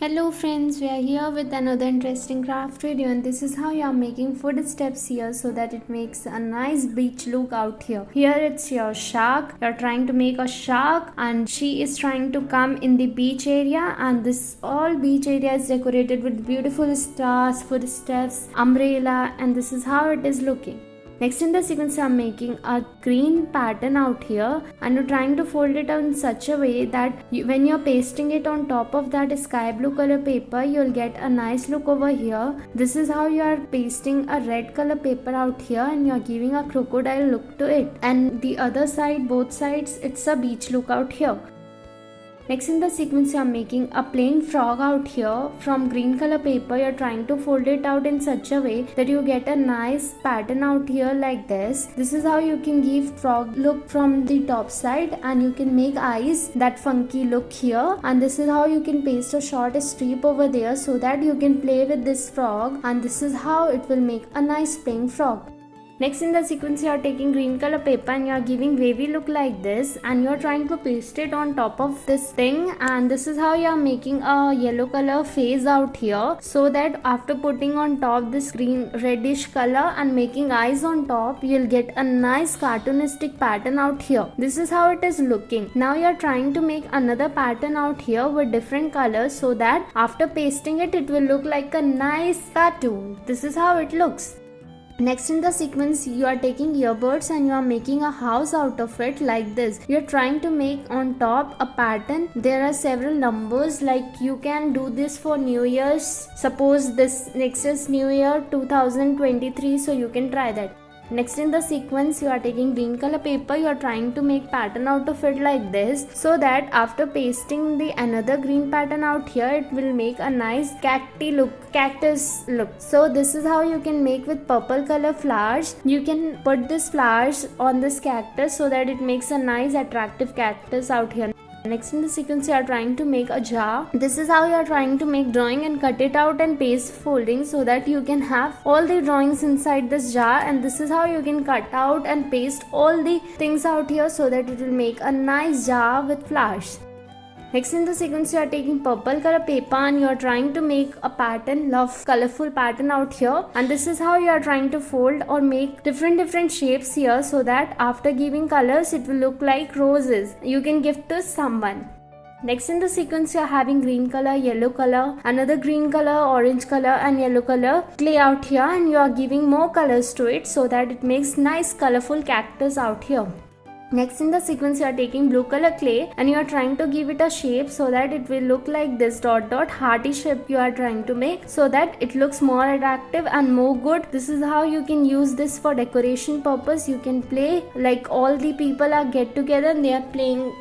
Hello friends, we are here with another interesting craft video, and this is how you are making footsteps here so that it makes a nice beach look out here. Here it's your shark. You're trying to make a shark and she is trying to come in the beach area, and this all beach area is decorated with beautiful stars, footsteps, umbrella, and this is how it is looking. Next in the sequence, I'm making a green pattern out here, and you're trying to fold it out in such a way that when you're pasting it on top of that sky blue color paper, you'll get a nice look over here. This is how you are pasting a red color paper out here, and you're giving a crocodile look to it. And the other side, both sides, it's a beach look out here. Next in the sequence, I'm making a plain frog out here from green color paper. You're trying to fold it out in such a way that you get a nice pattern out here like this. This is how you can give frog look from the top side, and you can make eyes, that funky look here. And this is how you can paste a short strip over there so that you can play with this frog, and this is how it will make a nice playing frog. Next in the sequence, you are taking green color paper and you are giving wavy look like this, and you are trying to paste it on top of this thing, and this is how you are making a yellow color face out here, so that after putting on top this green reddish color and making eyes on top, you'll get a nice cartoonistic pattern out here. This is how it is looking. Now you are trying to make another pattern out here with different colors, so that after pasting it, it will look like a nice cartoon. This is how it looks. Next in the sequence, you are taking earbuds and you are making a house out of it like this. You are trying to make on top a pattern. There are several numbers, like you can do this for New Year's. Suppose this next is New Year 2023, so you can try that. Next in the sequence, you are taking green color paper. You are trying to make pattern out of it like this, so that after pasting the another green pattern out here, it will make a nice cactus look. So this is how you can make with purple color flowers. You can put this flowers on this cactus so that it makes a nice attractive cactus out here. Next in the sequence, you are trying to make a jar. This is how you are trying to make drawing and cut it out and paste folding so that you can have all the drawings inside this jar, and this is how you can cut out and paste all the things out here so that it will make a nice jar with flowers. Next in the sequence, you are taking purple color paper and you are trying to make a pattern, colorful pattern out here, and this is how you are trying to fold or make different shapes here, so that after giving colors, it will look like roses you can give to someone. Next in the sequence, you are having green color, yellow color, another green color, orange color and yellow color clay out here, and you are giving more colors to it so that it makes nice colorful cactus out here. Next in the sequence, you are taking blue color clay and you are trying to give it a shape so that it will look like this hearty shape you are trying to make, so that it looks more attractive and more good. This is how you can use this for decoration purpose. You can play like all the people are get together and they are playing